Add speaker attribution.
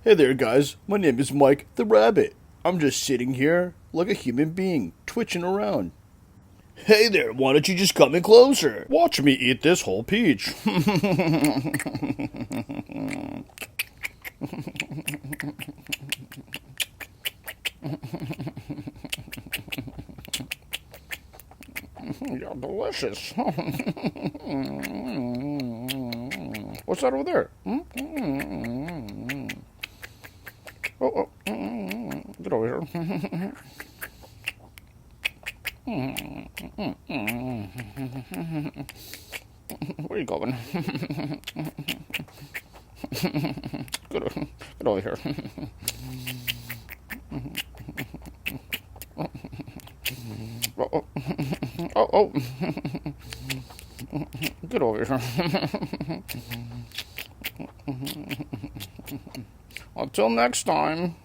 Speaker 1: Hey there, guys. My name is Mike the Rabbit. I'm just sitting here like a human being, twitching around. Hey there, why don't you just come in closer? Watch me eat this whole peach. You're delicious. What's that over there? Oh, get over here. Where are you going? Get over here. Oh, oh, oh. Get over here. Until next time.